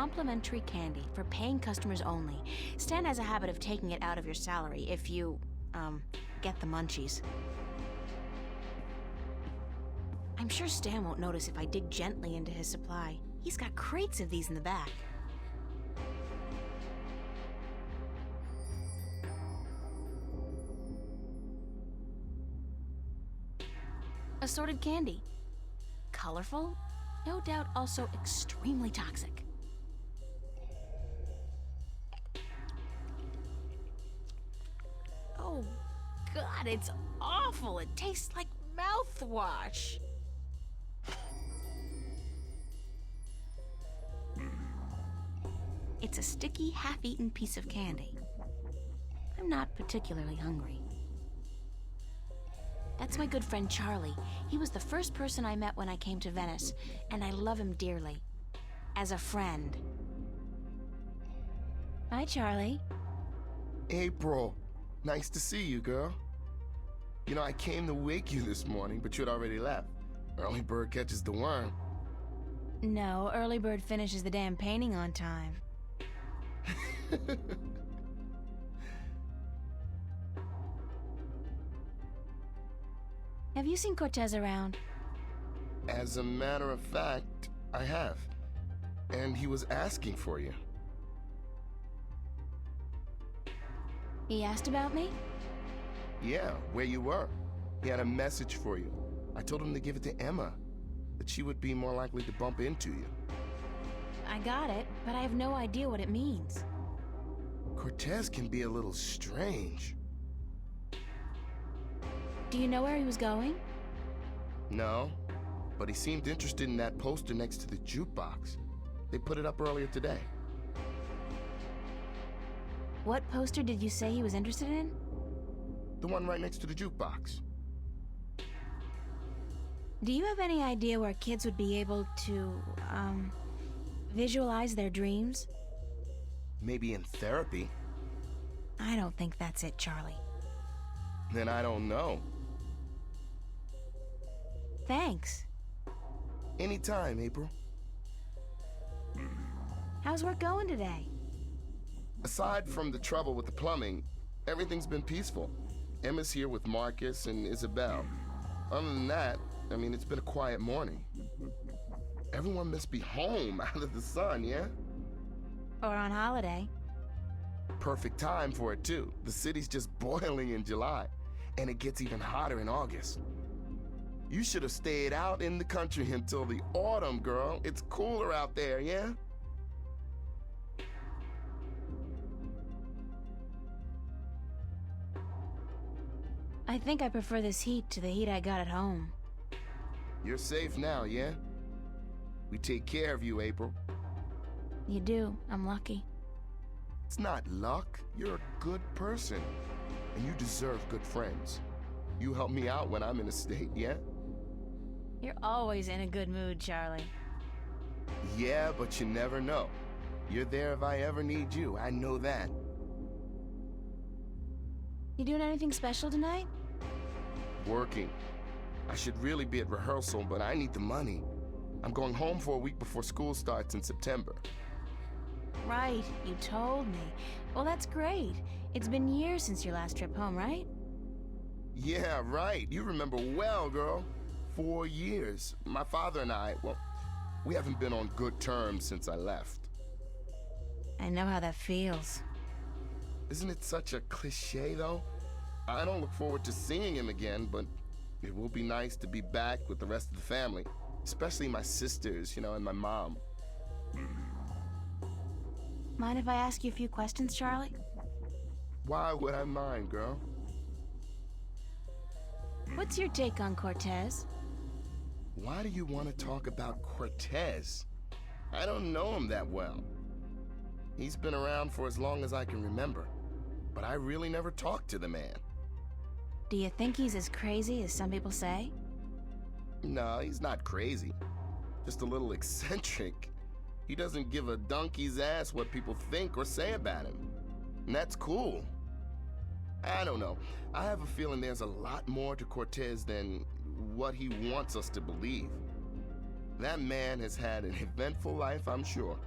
complimentary candy for paying customers only. Stan has a habit of taking it out of your salary if you, get the munchies. I'm sure Stan won't notice if I dig gently into his supply. He's got crates of these in the back. Assorted candy. Colorful, no doubt also extremely toxic. Oh, God, it's awful. It tastes like mouthwash. It's a sticky, half-eaten piece of candy. I'm not particularly hungry. That's my good friend Charlie. He was the first person I met when I came to Venice, and I love him dearly. As a friend. Hi, Charlie. April, nice to see you, girl. You know, I came to wake you this morning, but you'd already left. Early bird catches the worm. No, early bird finishes the damn painting on time. Have you seen Cortez around? As a matter of fact, I have. And he was asking for you. He asked about me? Yeah, where you were. He had a message for you. I told him to give it to Emma, that she would be more likely to bump into you. I got it, but I have no idea what it means. Cortez can be a little strange. Do you know where he was going? No, but he seemed interested in that poster next to the jukebox. They put it up earlier today. What poster did you say he was interested in? The one right next to the jukebox. Do you have any idea where kids would be able to, visualize their dreams? Maybe in therapy. I don't think that's it, Charlie. Then I don't know. Thanks. Anytime, April. How's work going today? Aside from the trouble with the plumbing, everything's been peaceful. Emma's here with Marcus and Isabel. Other than that, I mean, it's been a quiet morning. Everyone must be home out of the sun, yeah? Or on holiday. Perfect time for it, too. The city's just boiling in July, and it gets even hotter in August. You should have stayed out in the country until the autumn, girl. It's cooler out there, yeah? I think I prefer this heat to the heat I got at home. You're safe now, yeah? We take care of you, April. You do. I'm lucky. It's not luck. You're a good person. And you deserve good friends. You help me out when I'm in a state, yeah? You're always in a good mood, Charlie. Yeah, but you never know. You're there if I ever need you. I know that. You doing anything special tonight? Working. I should really be at rehearsal, but I need the money. I'm going home for a week before school starts in September. Right, you told me. Well, that's great. It's been years since your last trip home, right? Yeah, right. You remember well, girl. 4 years. My father and I, well, we haven't been on good terms since I left. I know how that feels. Isn't it such a cliche, though? I don't look forward to seeing him again, but it will be nice to be back with the rest of the family, especially my sisters, and my mom. Mind if I ask you a few questions, Charlie? Why would I mind, girl? What's your take on Cortez? Why do you want to talk about Cortez? I don't know him that well. He's been around for as long as I can remember, but I really never talked to the man. Do you think he's as crazy as some people say? No, he's not crazy. Just a little eccentric. He doesn't give a donkey's ass what people think or say about him. And that's cool. I don't know. I have a feeling there's a lot more to Cortez than what he wants us to believe. That man has had an eventful life, I'm sure.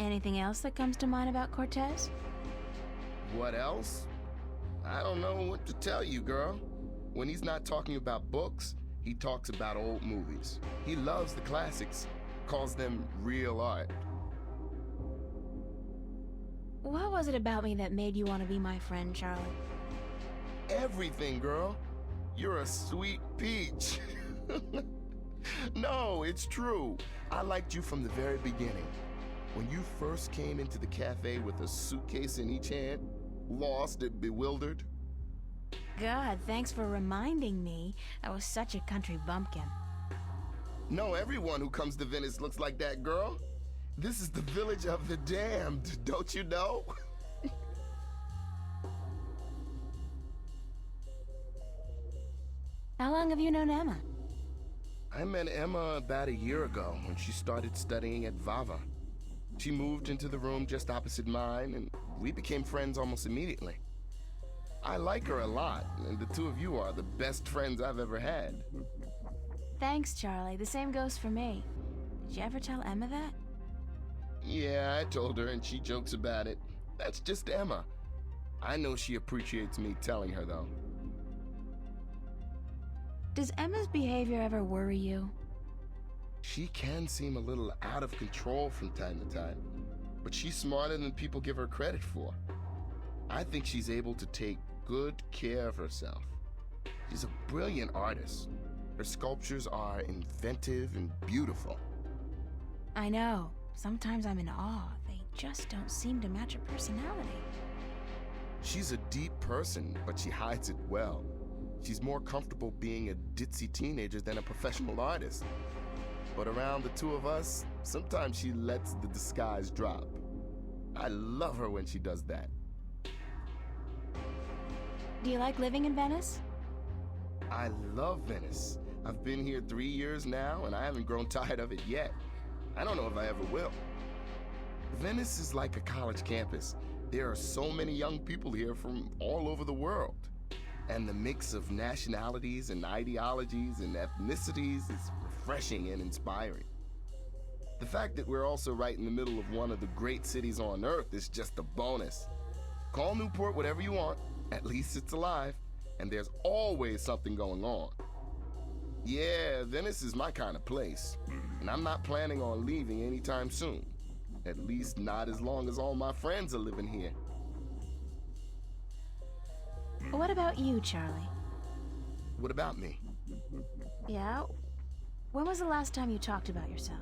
Anything else that comes to mind about Cortez? What else? I don't know what to tell you, girl. When he's not talking about books, he talks about old movies. He loves the classics, calls them real art. What was it about me that made you want to be my friend, Charlie? Everything, girl. You're a sweet peach. No, it's true. I liked you from the very beginning. When you first came into the cafe with a suitcase in each hand, lost and bewildered. God, thanks for reminding me. I was such a country bumpkin. No, everyone who comes to Venice looks like that, girl. This is the village of the damned, don't you know? How long have you known Emma? I met Emma about a year ago when she started studying at Vava. She moved into the room just opposite mine, and we became friends almost immediately. I like her a lot, and the two of you are the best friends I've ever had. Thanks, Charlie. The same goes for me. Did you ever tell Emma that? Yeah, I told her, and she jokes about it. That's just Emma. I know she appreciates me telling her, though. Does Emma's behavior ever worry you? She can seem a little out of control from time to time, but she's smarter than people give her credit for. I think she's able to take good care of herself. She's a brilliant artist. Her sculptures are inventive and beautiful. I know. Sometimes I'm in awe. They just don't seem to match her personality. She's a deep person, but she hides it well. She's more comfortable being a ditzy teenager than a professional artist. But around the two of us, sometimes she lets the disguise drop. I love her when she does that. Do you like living in Venice? I love Venice. I've been here 3 years now, and I haven't grown tired of it yet. I don't know if I ever will. Venice is like a college campus. There are so many young people here from all over the world. And the mix of nationalities and ideologies and ethnicities is refreshing and inspiring. The fact that we're also right in the middle of one of the great cities on Earth is just a bonus. Call Newport whatever you want, at least it's alive, and there's always something going on. Yeah, Venice is my kind of place, and I'm not planning on leaving anytime soon. At least not as long as all my friends are living here. What about you, Charlie? What about me? Yeah? When was the last time you talked about yourself?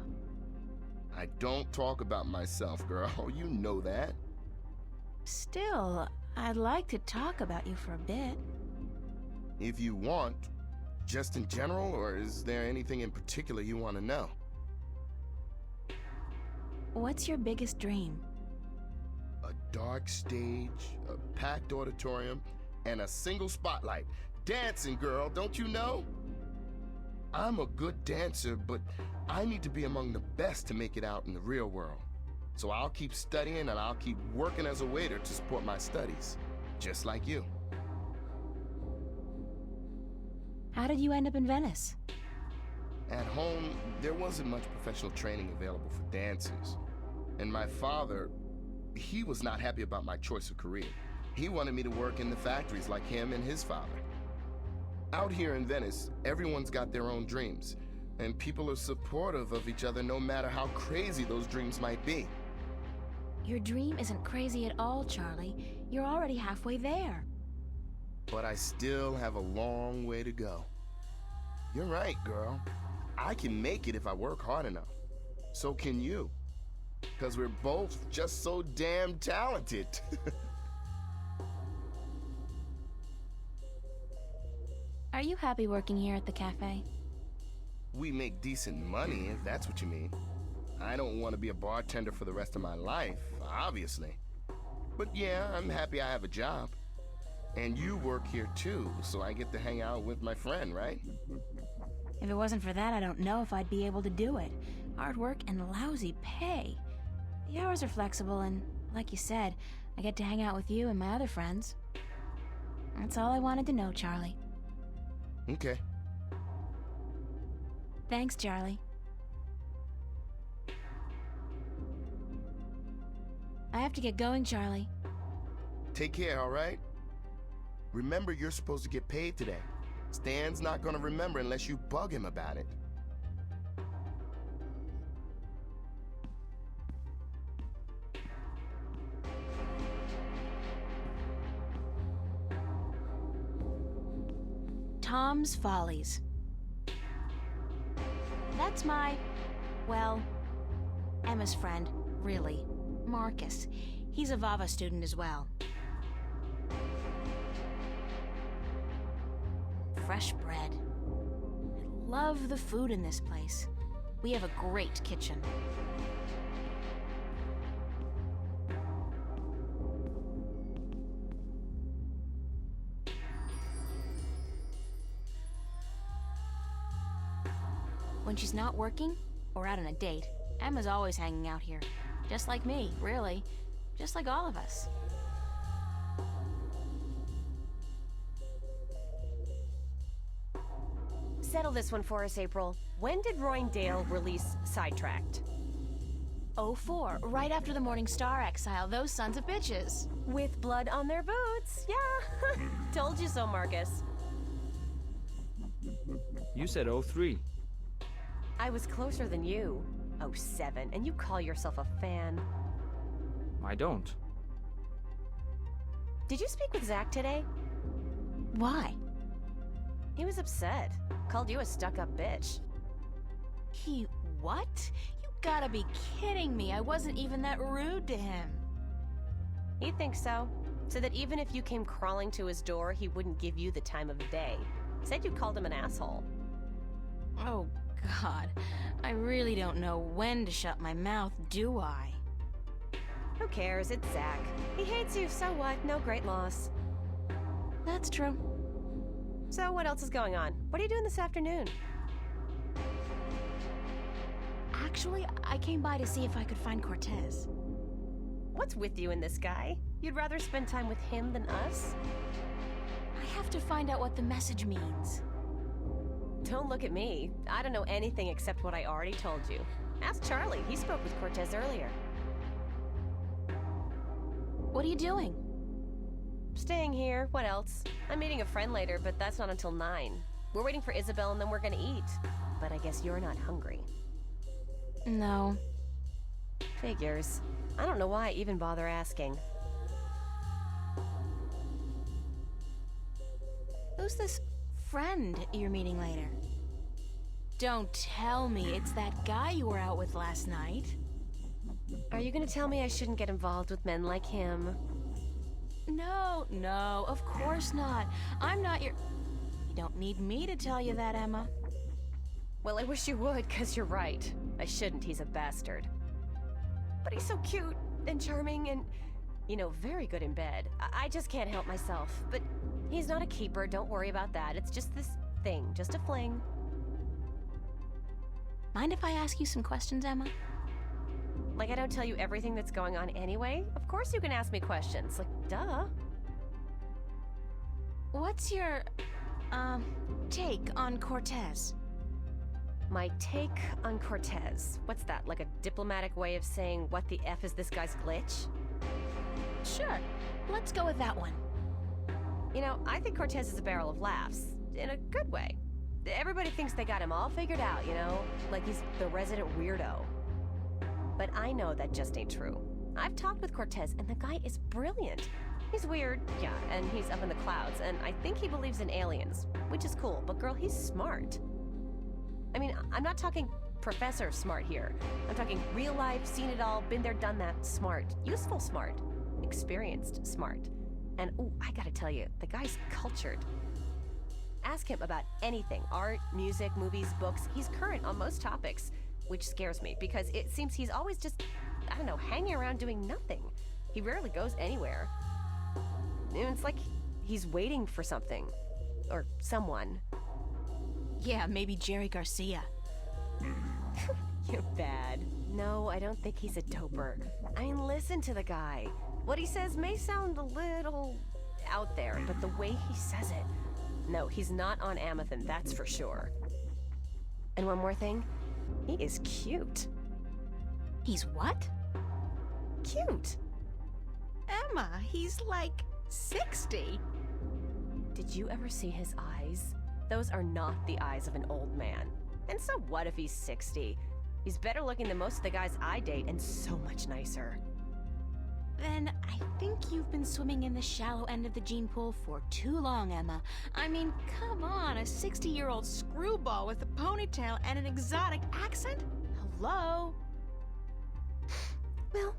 I don't talk about myself, girl. You know that. Still, I'd like to talk about you for a bit. If you want, just in general, or is there anything in particular you want to know? What's your biggest dream? A dark stage, a packed auditorium, and a single spotlight. Dancing, girl, don't you know? I'm a good dancer, but I need to be among the best to make it out in the real world. So I'll keep studying and I'll keep working as a waiter to support my studies, just like you. How did you end up in Venice? At home, there wasn't much professional training available for dancers. And my father, he was not happy about my choice of career. He wanted me to work in the factories like him and his father. Out here in Venice, everyone's got their own dreams, and people are supportive of each other no matter how crazy those dreams might be. Your dream isn't crazy at all, Charlie. You're already halfway there. But I still have a long way to go. You're right, girl. I can make it if I work hard enough. So can you. 'Cause we're both just so damn talented. Are you happy working here at the cafe? We make decent money, if that's what you mean. I don't want to be a bartender for the rest of my life, obviously. But yeah, I'm happy I have a job. And you work here too, so I get to hang out with my friend, right? If it wasn't for that, I don't know if I'd be able to do it. Hard work and lousy pay. The hours are flexible, and like you said, I get to hang out with you and my other friends. That's all I wanted to know, Charlie. Okay. Thanks, Charlie. I have to get going, Charlie. Take care, all right? Remember, you're supposed to get paid today. Stan's not gonna remember unless you bug him about it. Tom's Follies. That's well, Emma's friend, really, Marcus. He's a Vava student as well. Fresh bread. I love the food in this place. We have a great kitchen. When she's not working, or out on a date, Emma's always hanging out here. Just like me, really. Just like all of us. Settle this one for us, April. When did Roindale release Sidetracked? '04, right after the Morning Star exile, those sons of bitches. With blood on their boots. Yeah. Told you so, Marcus. You said '03. I was closer than you. '07, and you call yourself a fan. I don't. Did you speak with Zach today? Why? He was upset. Called you a stuck-up bitch. He what? You gotta be kidding me. I wasn't even that rude to him. He thinks so. So that even if you came crawling to his door, he wouldn't give you the time of day. Said you called him an asshole. Oh, God. I really don't know when to shut my mouth, do I? Who cares? It's Zach. He hates you, so what? No great loss. That's true. So what else is going on? What are you doing this afternoon? Actually, I came by to see if I could find Cortez. What's with you and this guy? You'd rather spend time with him than us? I have to find out what the message means. Don't look at me. I don't know anything except what I already told you. Ask Charlie. He spoke with Cortez earlier. What are you doing? Staying here. What else? I'm meeting a friend later, but that's not until 9. We're waiting for Isabel and then we're gonna eat. But I guess you're not hungry. No. Figures. I don't know why I even bother asking. Who's this friend you're meeting later? Don't tell me it's that guy you were out with last night. Are you gonna tell me I shouldn't get involved with men like him? No, of course not. I'm not your... You don't need me to tell you that, Emma. Well, I wish you would, 'cause you're right. I shouldn't, he's a bastard. But he's so cute and charming and, you know, very good in bed. I just can't help myself. But he's not a keeper, don't worry about that. It's just this thing, just a fling. Mind if I ask you some questions, Emma? Like I don't tell you everything that's going on anyway? Of course you can ask me questions, like, duh. What's your, take on Cortez? My take on Cortez. What's that, like a diplomatic way of saying what the F is this guy's glitch? Sure, let's go with that one. You know, I think Cortez is a barrel of laughs, in a good way. Everybody thinks they got him all figured out, you know? Like he's the resident weirdo. But I know that just ain't true. I've talked with Cortez, and the guy is brilliant. He's weird, yeah, and he's up in the clouds, and I think he believes in aliens, which is cool, but girl, he's smart. I mean, I'm not talking professor smart here. I'm talking real life, seen it all, been there, done that, smart. Useful smart. Experienced smart. And, ooh, I gotta tell you, the guy's cultured. Ask him about anything, art, music, movies, books. He's current on most topics, which scares me because it seems he's always just, I don't know, hanging around doing nothing. He rarely goes anywhere. And it's like he's waiting for something. Or someone. Yeah, maybe Jerry Garcia. You're bad. No, I don't think he's a doper. I mean, listen to the guy. What he says may sound a little out there, but the way he says it... No, he's not on Amethyst, that's for sure. And one more thing, he is cute. He's what? Cute. Emma, he's like 60. Did you ever see his eyes? Those are not the eyes of an old man. And so what if he's 60? He's better looking than most of the guys I date and so much nicer. Then I think you've been swimming in the shallow end of the gene pool for too long, Emma. I mean, come on, a 60-year-old screwball with a ponytail and an exotic accent? Hello? Well,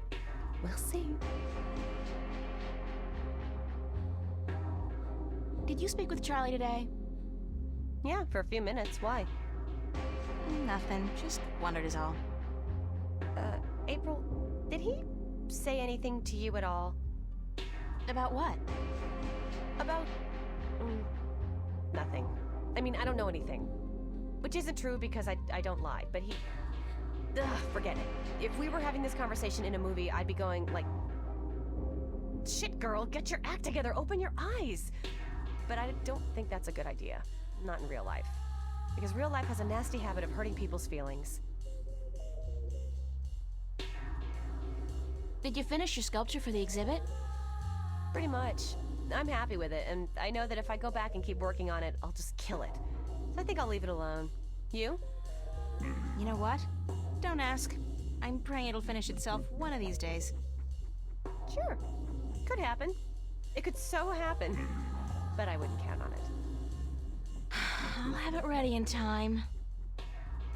we'll see. Did you speak with Charlie today? Yeah, for a few minutes. Why? Nothing. Just wondered is all. April, did he say anything to you at all? About what? About... nothing. I mean, I don't know anything. Which isn't true because I don't lie, but he... Ugh, forget it. If we were having this conversation in a movie, I'd be going like... Shit, girl, get your act together, open your eyes! But I don't think that's a good idea. Not in real life. Because real life has a nasty habit of hurting people's feelings. Did you finish your sculpture for the exhibit? Pretty much. I'm happy with it, and I know that if I go back and keep working on it, I'll just kill it. So I think I'll leave it alone. You? You know what? Don't ask. I'm praying it'll finish itself one of these days. Sure. Could happen. It could so happen. But I wouldn't count on it. I'll have it ready in time.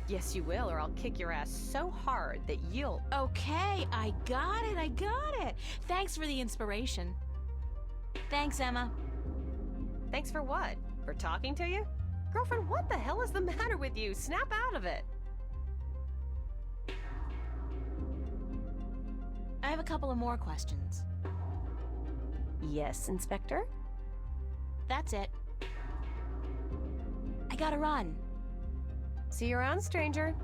Yes, you will, or I'll kick your ass so hard that you'll... Okay, I got it. Thanks for the inspiration. Thanks, Emma. Thanks for what? For talking to you? Girlfriend, what the hell is the matter with you? Snap out of it. I have a couple of more questions. Yes, Inspector? That's it. I gotta run. See you around, stranger.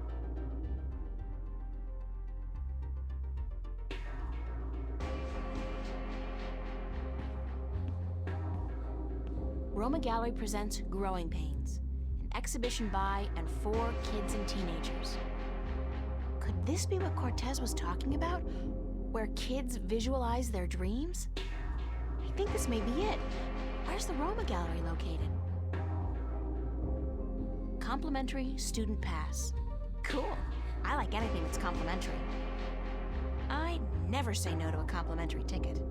Roma Gallery presents Growing Pains, an exhibition by and for kids and teenagers. Could this be what Cortez was talking about? Where kids visualize their dreams? I think this may be it. Where's the Roma Gallery located? Complimentary student pass. Cool. I like anything that's complimentary. I never say no to a complimentary ticket.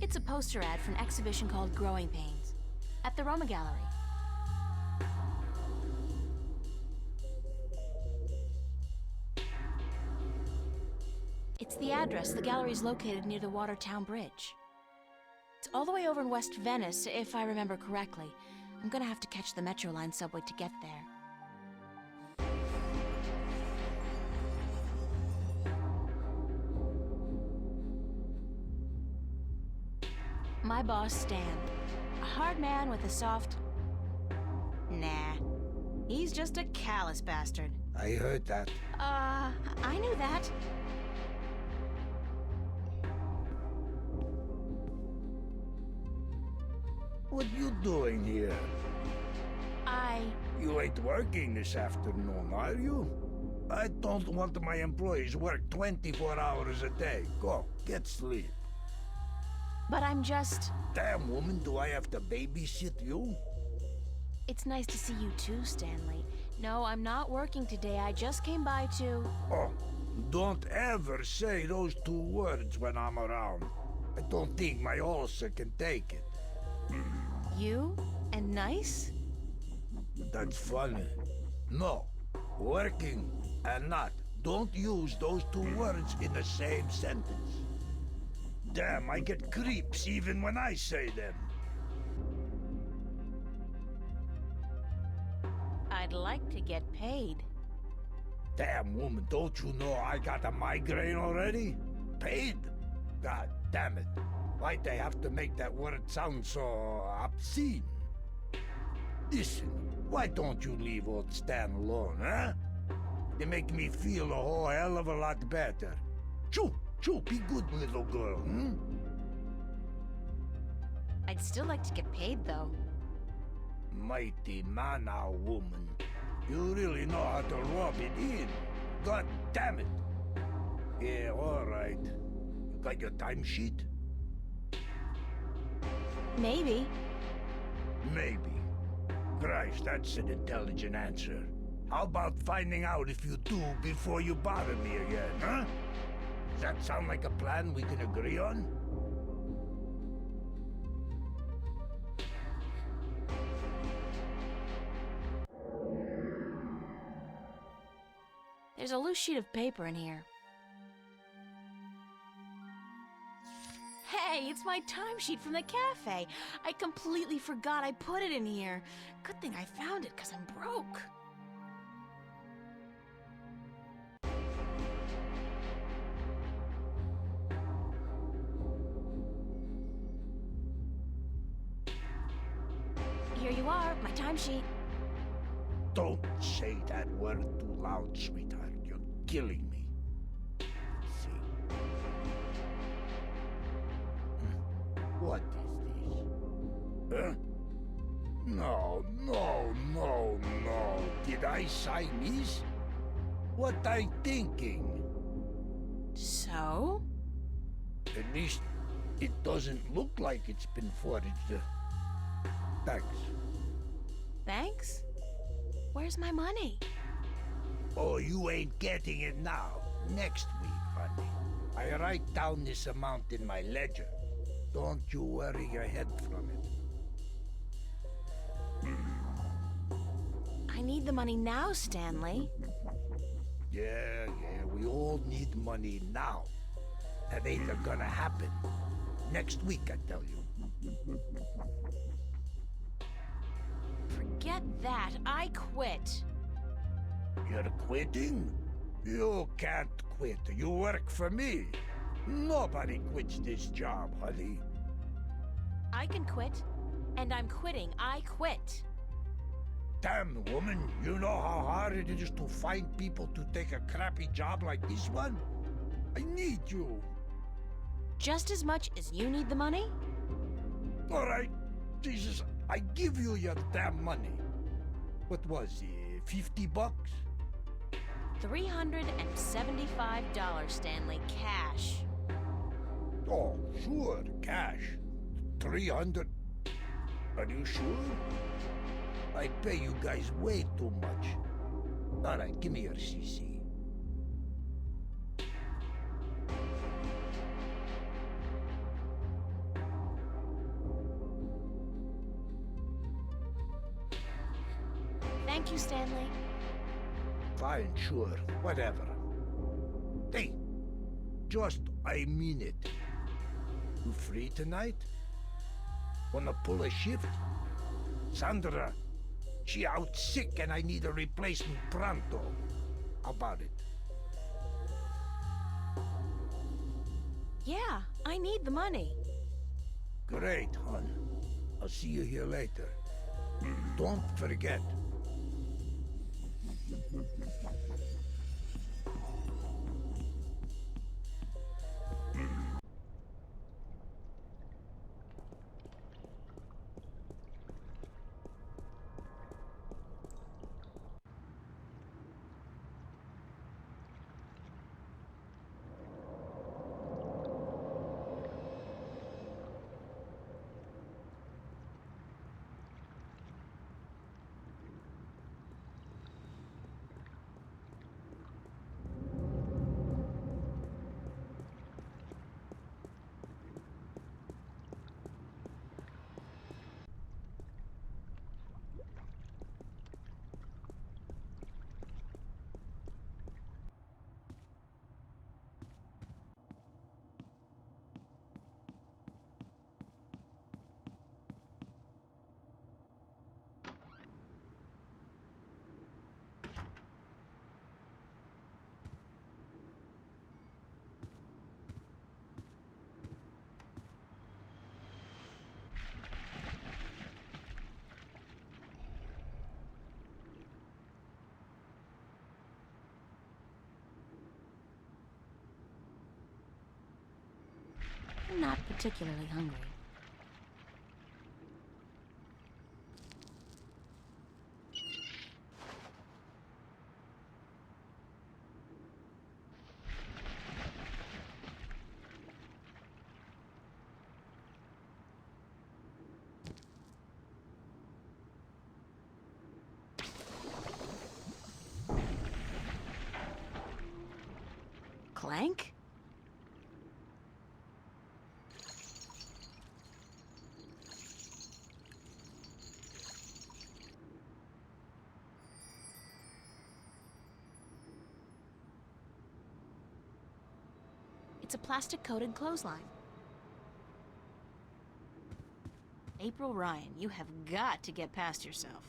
It's a poster ad for an exhibition called Growing Pains at the Roma Gallery. It's the address. The gallery is located near the Watertown Bridge. It's all the way over in West Venice, if I remember correctly. I'm gonna have to catch the Metro Line subway to get there. My boss, Stan. A hard man with a soft... Nah. He's just a callous bastard. I heard that. I knew that. What you doing here? You ain't working this afternoon, are you? I don't want my employees work 24 hours a day. Go, get sleep. But I'm just... Damn, woman, do I have to babysit you? It's nice to see you too, Stanley. No, I'm not working today. I just came by to... Oh, don't ever say those two words when I'm around. I don't think my ulcer can take it. You? And nice? That's funny. No, working and not. Don't use those two words in the same sentence. Damn, I get creeps even when I say them. I'd like to get paid. Damn, woman, don't you know I got a migraine already? Paid? God damn it. Why'd they have to make that word sound so obscene? Listen, why don't you leave old Stan alone, huh? They make me feel a whole hell of a lot better. Choo, choo, be good, little girl, hmm? I'd still like to get paid, though. Mighty mana, woman. You really know how to rub it in. God damn it. Yeah, all right. You Got your timesheet? Maybe. Maybe. Christ, that's an intelligent answer. How about finding out if you do before you bother me again, huh? Does that sound like a plan we can agree on? There's a loose sheet of paper in here. Hey, it's my timesheet from the cafe. I completely forgot I put it in here. Good thing I found it, because I'm broke. Here you are, my timesheet. Don't say that word too loud, sweetheart. You're killing me. Let's see. What is this? Huh? No. Did I sign this? What I thinking? So? At least it doesn't look like it's been forged. Thanks. Thanks? Where's my money? Oh, you ain't getting it now. Next week, honey. I write down this amount in my ledger. Don't you worry your head from it. I need the money now, Stanley. Yeah, we all need money now. That ain't gonna happen. Next week, I tell you. Forget that. I quit. You're quitting? You can't quit. You work for me. Nobody quits this job, honey. I can quit. And I'm quitting. I quit. Damn, woman, you know how hard it is to find people to take a crappy job like this one? I need you. Just as much as you need the money? All right, Jesus, I give you your damn money. What was it, 50 bucks? $375, Stanley, cash. Oh, sure, cash. 300. Are you sure? I pay you guys way too much. All right, give me your CC. Thank you, Stanley. Fine, sure, whatever. Hey, just, I mean it. You free tonight? Wanna pull a shift? Sandra, she out sick and I need a replacement pronto. How about it? Yeah, I need the money. Great, hon. I'll see you here later. Don't forget. I'm not particularly hungry. Clank? It's a plastic-coated clothesline. April Ryan, you have got to get past yourself.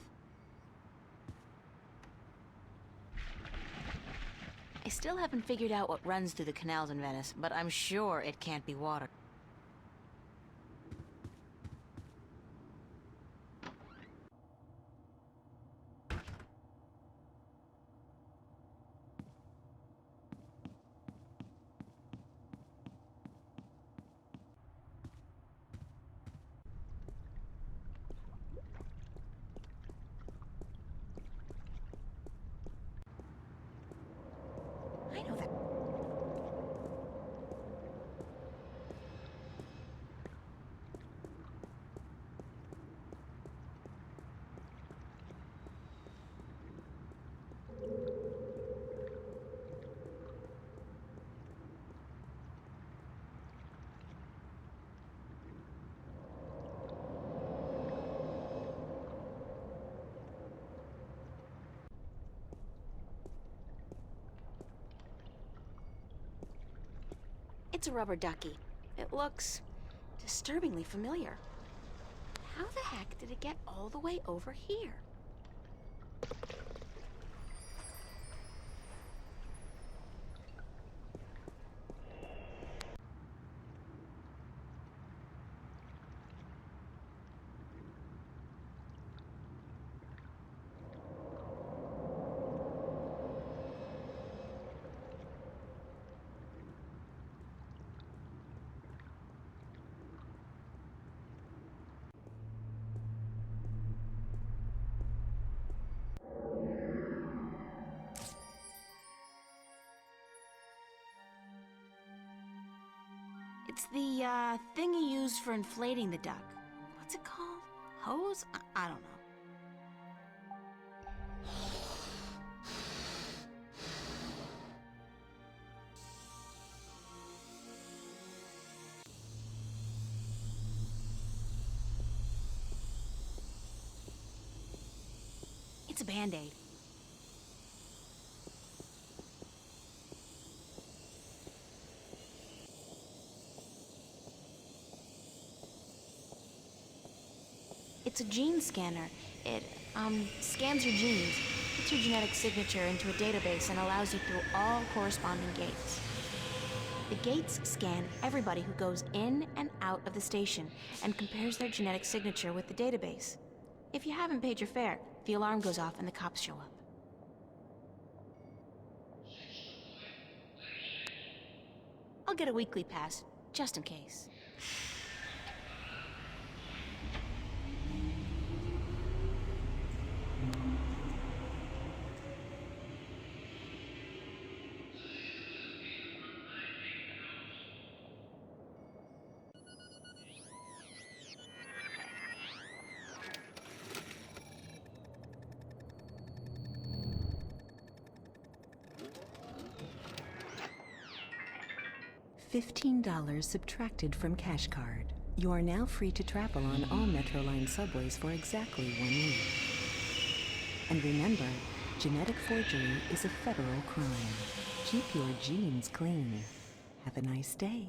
I still haven't figured out what runs through the canals in Venice, but I'm sure it can't be water. I know that. It's a rubber ducky. It looks disturbingly familiar. How the heck did it get all the way over here? It's the, thing you use for inflating the duck. What's it called? Hose? I don't know. It's a Band-Aid. It's a gene scanner. It, scans your genes, puts your genetic signature into a database, and allows you through all corresponding gates. The gates scan everybody who goes in and out of the station and compares their genetic signature with the database. If you haven't paid your fare, the alarm goes off and the cops show up. I'll get a weekly pass, just in case. $15 subtracted from cash card. You are now free to travel on all Metroline subways for exactly 1 week. And remember, genetic forgery is a federal crime. Keep your genes clean. Have a nice day.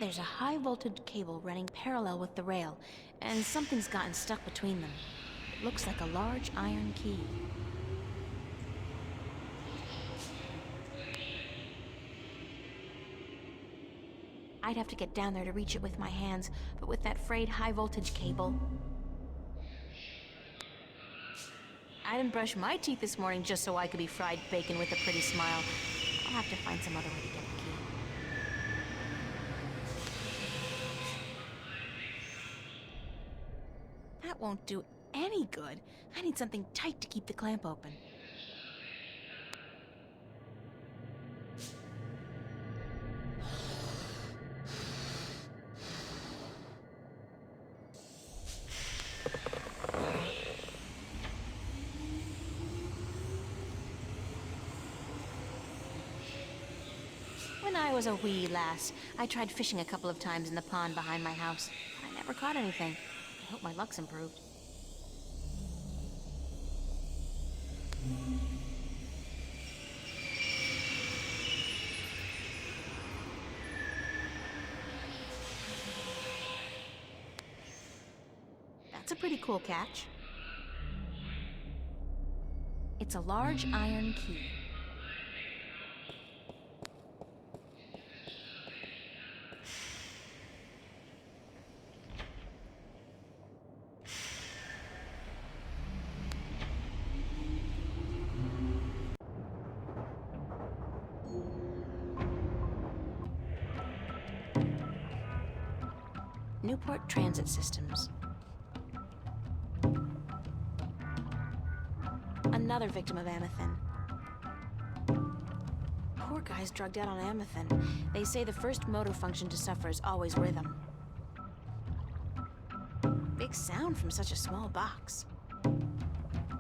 There's a high-voltage cable running parallel with the rail, and something's gotten stuck between them. It looks like a large iron key. I'd have to get down there to reach it with my hands, but with that frayed high-voltage cable... I didn't brush my teeth this morning just so I could be fried bacon with a pretty smile. I'll have to find some other way to get the key. That won't do any good. I need something tight to keep the clamp open. I was a wee lass, I tried fishing a couple of times in the pond behind my house. I never caught anything. I hope my luck's improved. That's a pretty cool catch. It's a large iron key. Newport Transit Systems. Another victim of Amethyst. Poor guy's drugged out on Amethyst. They say the first motor function to suffer is always rhythm. Big sound from such a small box.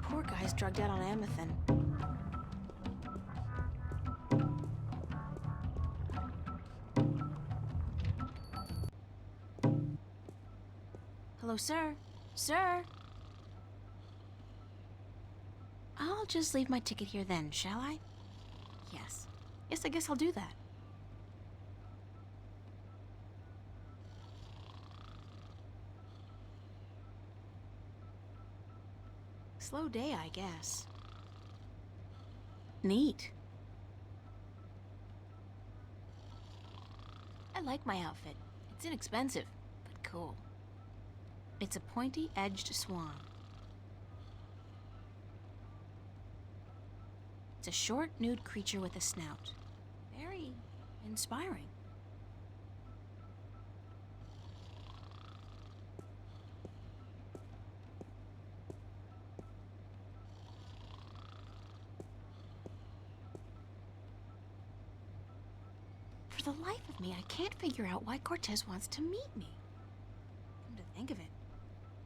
Poor guy's drugged out on Amethyst. Hello, sir? Sir? I'll just leave my ticket here then, shall I? Yes. Yes, I guess I'll do that. Slow day, I guess. Neat. I like my outfit. It's inexpensive, but cool. It's a pointy-edged swan. It's a short, nude creature with a snout. Very inspiring. For the life of me, I can't figure out why Cortez wants to meet me. Come to think of it,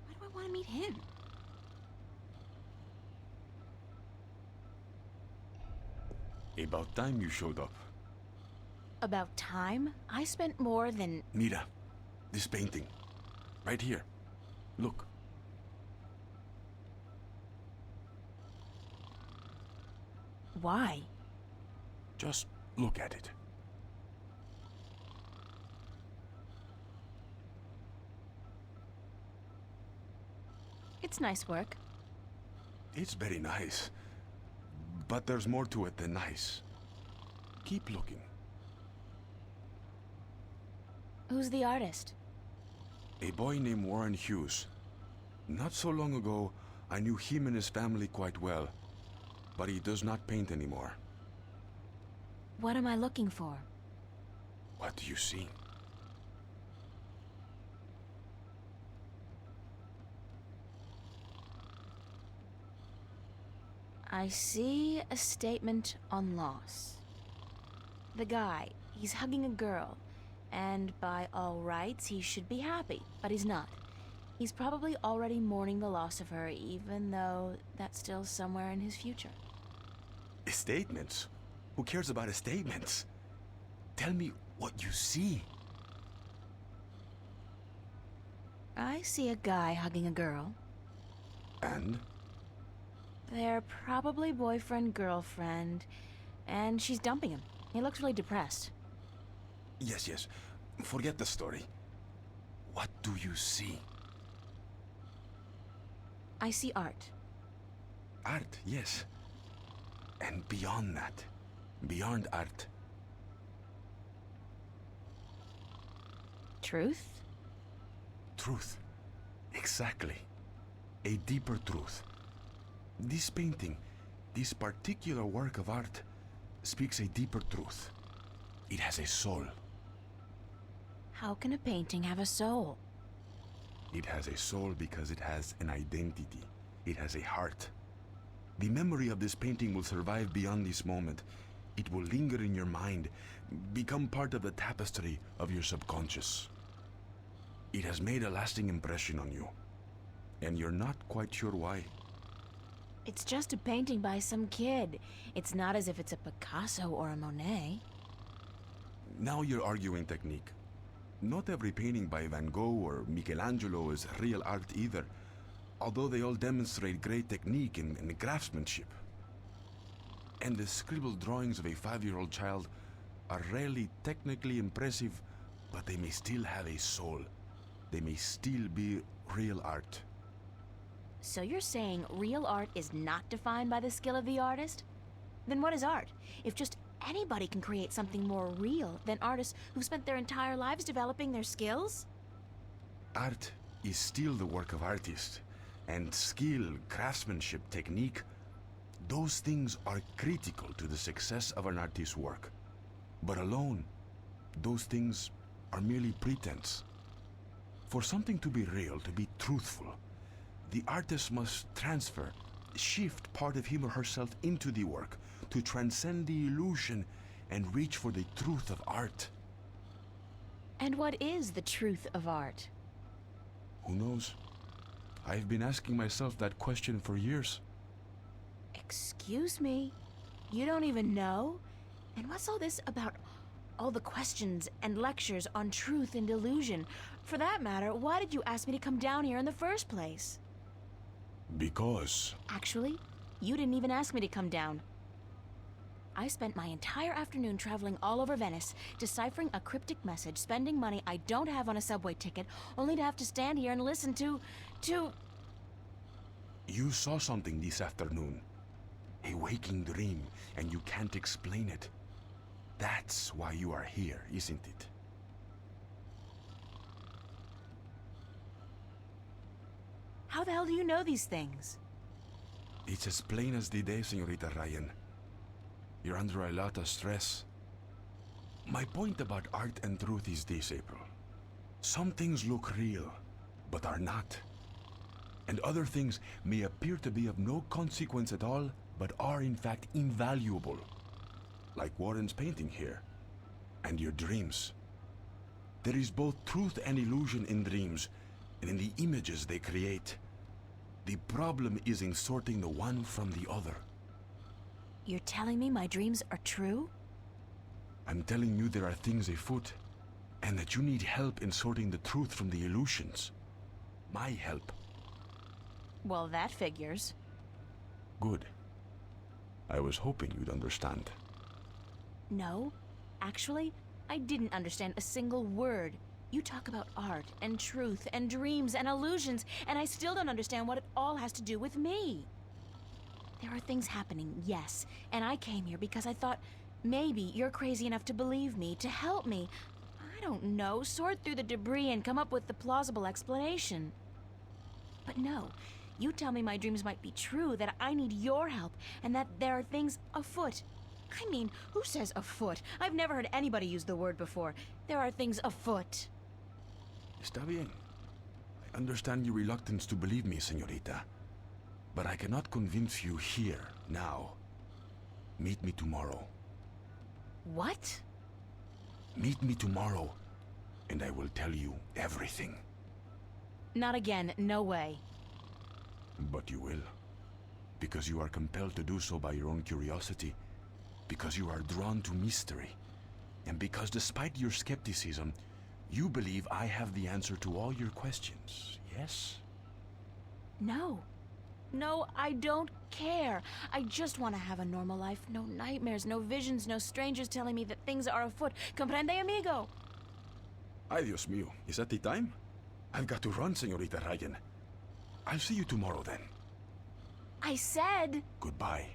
why do I want to meet him? About time you showed up. About time? I spent more than... Mira, this painting. Right here. Look. Why? Just look at it. It's nice work. It's very nice. But there's more to it than nice. Keep looking. Who's the artist? A boy named Warren Hughes. Not so long ago, I knew him and his family quite well. But he does not paint anymore. What am I looking for? What do you see? I see a statement on loss. The guy, he's hugging a girl, and by all rights, he should be happy, but he's not. He's probably already mourning the loss of her, even though that's still somewhere in his future. Statements? Who cares about statements? Tell me what you see. I see a guy hugging a girl. And? They're probably boyfriend-girlfriend, and she's dumping him. He looks really depressed. Yes. Forget the story. What do you see? I see art. Art, yes. And beyond that, beyond art. Truth? Truth. Exactly. A deeper truth. This painting, this particular work of art, speaks a deeper truth. It has a soul. How can a painting have a soul? It has a soul because it has an identity. It has a heart. The memory of this painting will survive beyond this moment. It will linger in your mind, become part of the tapestry of your subconscious. It has made a lasting impression on you, and you're not quite sure why. It's just a painting by some kid. It's not as if it's a Picasso or a Monet. Now you're arguing technique. Not every painting by Van Gogh or Michelangelo is real art either, although they all demonstrate great technique and craftsmanship. And the scribbled drawings of a 5-year-old child are rarely technically impressive, but they may still have a soul. They may still be real art. So you're saying real art is not defined by the skill of the artist? Then what is art, if just anybody can create something more real than artists who spent their entire lives developing their skills? Art is still the work of artists, and skill, craftsmanship, technique, those things are critical to the success of an artist's work. But alone, those things are merely pretense. For something to be real, to be truthful, the artist must shift part of him or herself into the work to transcend the illusion and reach for the truth of art. And what is the truth of art? Who knows? I've been asking myself that question for years. Excuse me? You don't even know? And what's all this about all the questions and lectures on truth and illusion? For that matter, why did you ask me to come down here in the first place? Because... Actually, you didn't even ask me to come down. I spent my entire afternoon traveling all over Venice, deciphering a cryptic message, spending money I don't have on a subway ticket, only to have to stand here and listen to... You saw something this afternoon. A waking dream, and you can't explain it. That's why you are here, isn't it? How the hell do you know these things? It's as plain as the day, Senorita Ryan. You're under a lot of stress. My point about art and truth is this, April. Some things look real, but are not. And other things may appear to be of no consequence at all, but are in fact invaluable. Like Warren's painting here, and your dreams. There is both truth and illusion in dreams, and in the images they create. The problem is in sorting the one from the other. You're telling me my dreams are true? I'm telling you there are things afoot, and that you need help in sorting the truth from the illusions. My help. Well, that figures. Good. I was hoping you'd understand. No, actually, I didn't understand a single word. You talk about art and truth and dreams and illusions, and I still don't understand what it all has to do with me. There are things happening, yes, and I came here because I thought maybe you're crazy enough to believe me, to help me. I don't know, sort through the debris and come up with the plausible explanation. But no, you tell me my dreams might be true, that I need your help, and that there are things afoot. I mean, who says afoot? I've never heard anybody use the word before. There are things afoot. Está bien. I understand your reluctance to believe me, señorita. But I cannot convince you here, now. Meet me tomorrow. What? Meet me tomorrow, and I will tell you everything. Not again, no way. But you will. Because you are compelled to do so by your own curiosity. Because you are drawn to mystery. And because despite your skepticism, you believe I have the answer to all your questions, yes? No. No, I don't care. I just want to have a normal life. No nightmares, no visions, no strangers telling me that things are afoot. Comprende, amigo? Ay, Dios mío. Is that the time? I've got to run, señorita Ryan. I'll see you tomorrow, then. I said... Goodbye.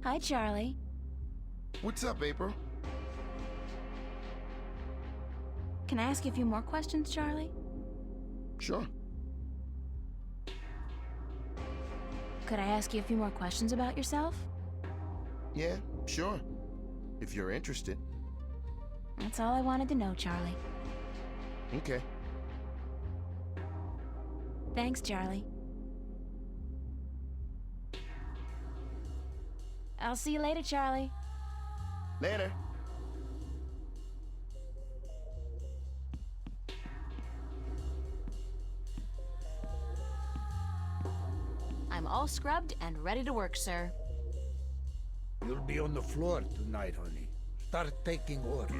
Hi, Charlie. What's up, April? Can I ask you a few more questions, Charlie? Sure. Could I ask you a few more questions about yourself? Yeah, sure. If you're interested. That's all I wanted to know, Charlie. Okay. Thanks, Charlie. I'll see you later, Charlie. Later. I'm all scrubbed and ready to work, sir. You'll be on the floor tonight, honey. Start taking orders.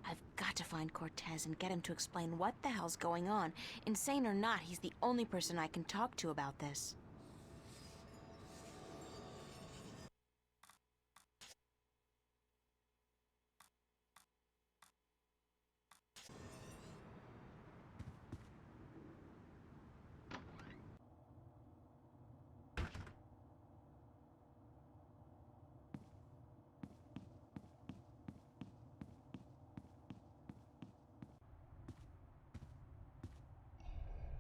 I've got to find Cortez and get him to explain what the hell's going on. Insane or not, he's the only person I can talk to about this.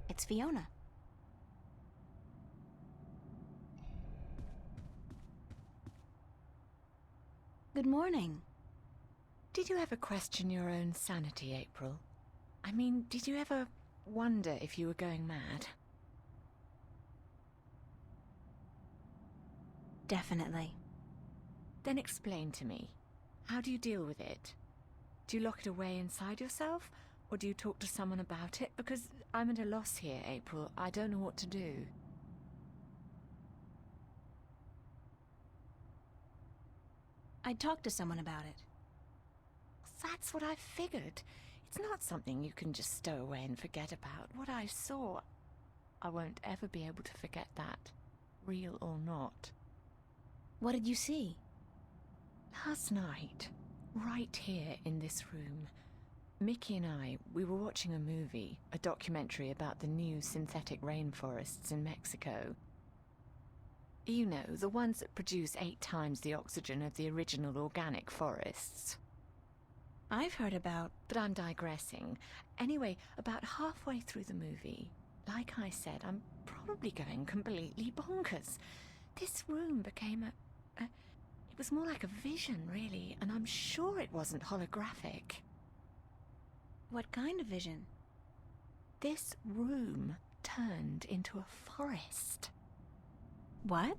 It's Fiona. Good morning. Did you ever question your own sanity, April? I mean, did you ever wonder if you were going mad? Definitely. Then explain to me. How do you deal with it? Do you lock it away inside yourself? Or do you talk to someone about it? Because I'm at a loss here, April. I don't know what to do. I'd talk to someone about it. That's what I figured. It's not something you can just stow away and forget about. What I saw, I won't ever be able to forget that, real or not. What did you see? Last night, right here in this room, Mickey and I, we were watching a movie, a documentary about the new synthetic rainforests in Mexico. You know, the ones that produce 8 times the oxygen of the original organic forests. I've heard about... But I'm digressing. Anyway, about halfway through the movie, like I said, I'm probably going completely bonkers. This room became it was more like a vision, really, and I'm sure it wasn't holographic. What kind of vision? This room turned into a forest. What?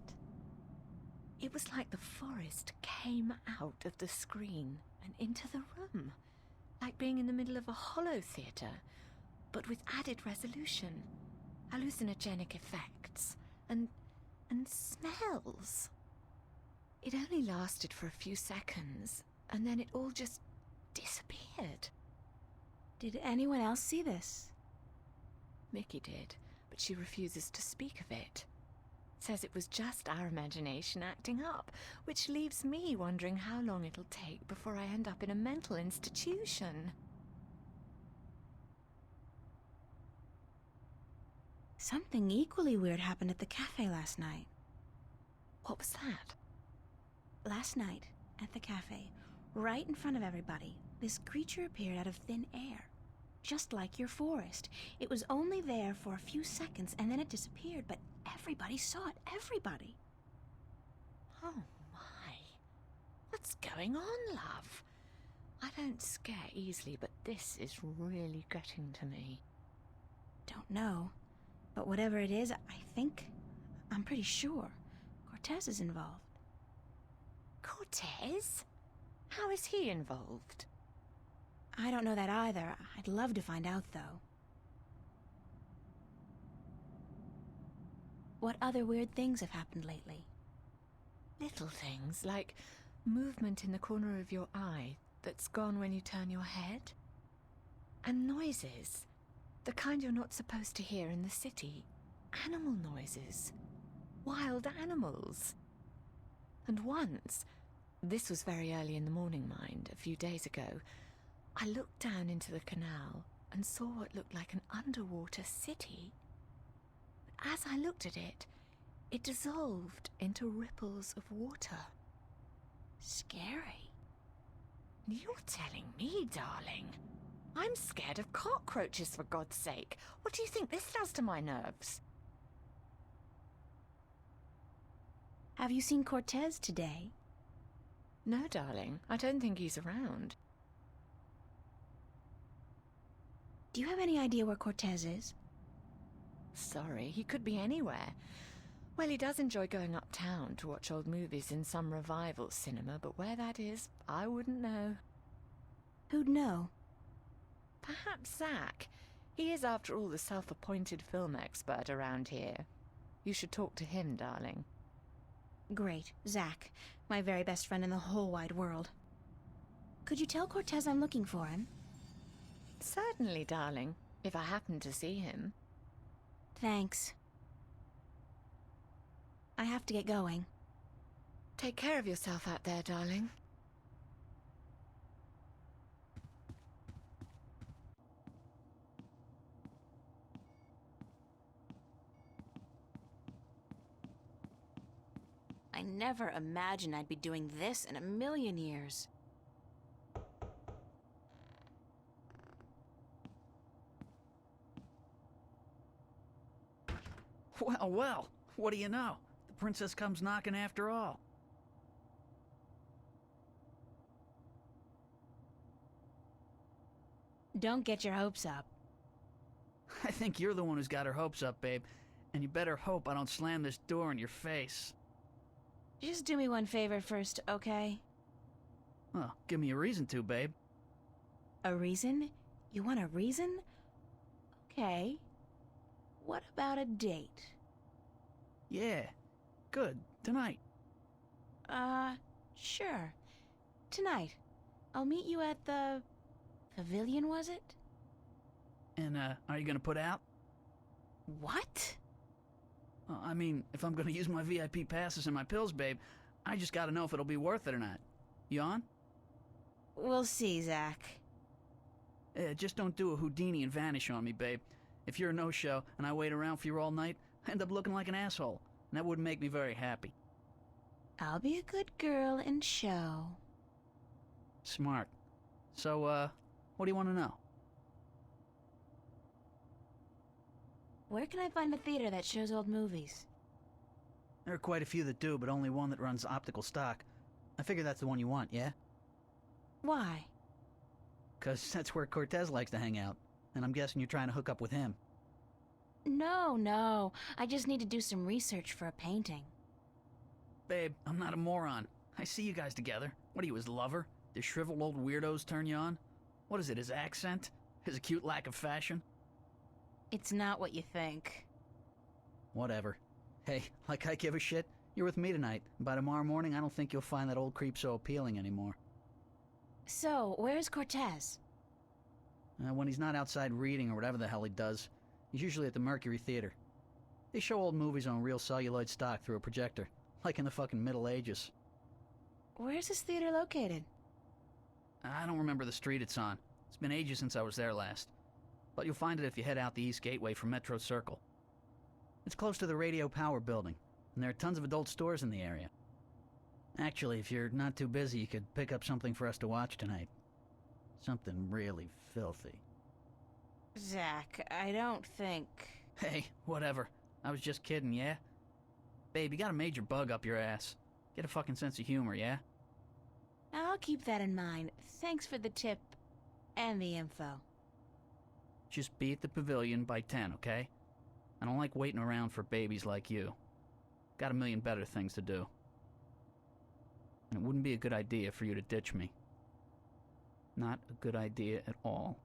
It was like the forest came out of the screen and into the room. Like being in the middle of a holo theater, but with added resolution, hallucinogenic effects, and smells. It only lasted for a few seconds, and then it all just disappeared. Did anyone else see this? Mickey did, but she refuses to speak of it. Says it was just our imagination acting up, which leaves me wondering how long it'll take before I end up in a mental institution. Something equally weird happened at the cafe last night. What was that? Last night, at the cafe, right in front of everybody, this creature appeared out of thin air. Just like your forest. It was only there for a few seconds and then it disappeared, but everybody saw it. Everybody. Oh my. What's going on, love? I don't scare easily, but this is really getting to me. Don't know. But whatever it is, I'm pretty sure Cortez is involved. Cortez? How is he involved? I don't know that either. I'd love to find out, though. What other weird things have happened lately? Little things, like movement in the corner of your eye that's gone when you turn your head. And noises. The kind you're not supposed to hear in the city. Animal noises. Wild animals. And once, this was very early in the morning, mind, a few days ago, I looked down into the canal and saw what looked like an underwater city. But as I looked at it, it dissolved into ripples of water. Scary. You're telling me, darling? I'm scared of cockroaches, for God's sake. What do you think this does to my nerves? Have you seen Cortez today? No, darling. I don't think he's around. Do you have any idea where Cortez is? Sorry, he could be anywhere. Well, he does enjoy going uptown to watch old movies in some revival cinema, but where that is, I wouldn't know. Who'd know? Perhaps Zach. He is, after all, the self-appointed film expert around here. You should talk to him, darling. Great, Zach. My very best friend in the whole wide world. Could you tell Cortez I'm looking for him? Certainly, darling, if I happen to see him. Thanks. I have to get going. Take care of yourself out there, darling. I never imagined I'd be doing this in a million years. Well, well, what do you know? The princess comes knocking after all. Don't get your hopes up. I think you're the one who's got her hopes up, babe. And you better hope I don't slam this door in your face. Just do me one favor first, okay? Well, give me a reason to, babe. A reason? You want a reason? Okay. What about a date? Yeah. Good. Tonight. Sure. Tonight. I'll meet you at the... Pavilion, was it? And, are you gonna put out? What? I mean, if I'm gonna use my VIP passes and my pills, babe, I just gotta know if it'll be worth it or not. You on? We'll see, Zach. Just don't do a Houdini and vanish on me, babe. If you're a no-show and I wait around for you all night, I end up looking like an asshole, and that wouldn't make me very happy. I'll be a good girl and show. Smart. So, what do you want to know? Where can I find a theater that shows old movies? There are quite a few that do, but only one that runs optical stock. I figure that's the one you want, yeah? Why? 'Cause that's where Cortez likes to hang out, and I'm guessing you're trying to hook up with him. No. I just need to do some research for a painting. Babe, I'm not a moron. I see you guys together. What are you, his lover? The shriveled old weirdos turn you on? What is it, his accent? His acute lack of fashion? It's not what you think. Whatever. Hey, like I give a shit, you're with me tonight. By tomorrow morning, I don't think you'll find that old creep so appealing anymore. So, where's Cortez? When he's not outside reading or whatever the hell he does, he's usually at the Mercury Theater. They show old movies on real celluloid stock through a projector, like in the fucking Middle Ages. Where's this theater located? I don't remember the street it's on. It's been ages since I was there last. But you'll find it if you head out the East Gateway from Metro Circle. It's close to the Radio Power building, and there are tons of adult stores in the area. Actually, if you're not too busy, you could pick up something for us to watch tonight. Something really filthy. Zach, I don't think... Hey, whatever. I was just kidding, yeah? Babe, you got a major bug up your ass. Get a fucking sense of humor, yeah? I'll keep that in mind. Thanks for the tip and the info. Just be at the pavilion by 10, okay? I don't like waiting around for babies like you. Got a million better things to do. And it wouldn't be a good idea for you to ditch me. Not a good idea at all.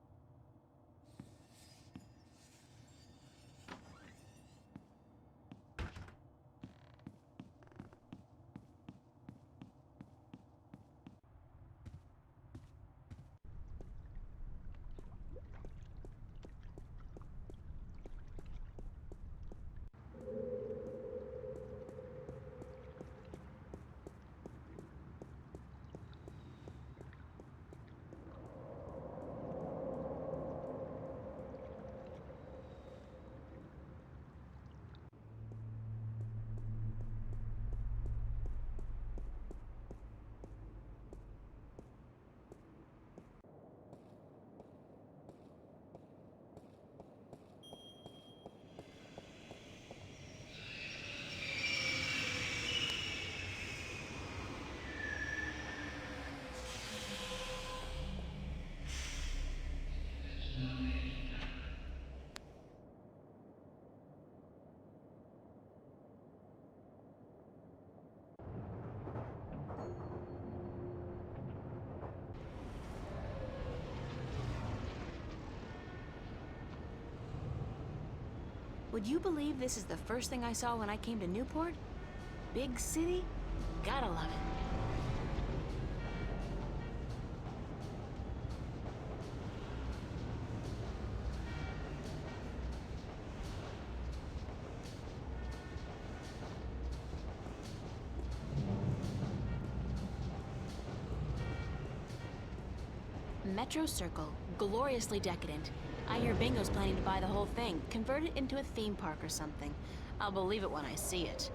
Would you believe this is the first thing I saw when I came to Newport? Big city? Gotta love it. Metro Circle, gloriously decadent. I hear Bingo's planning to buy the whole thing, convert it into a theme park or something. I'll believe it when I see it.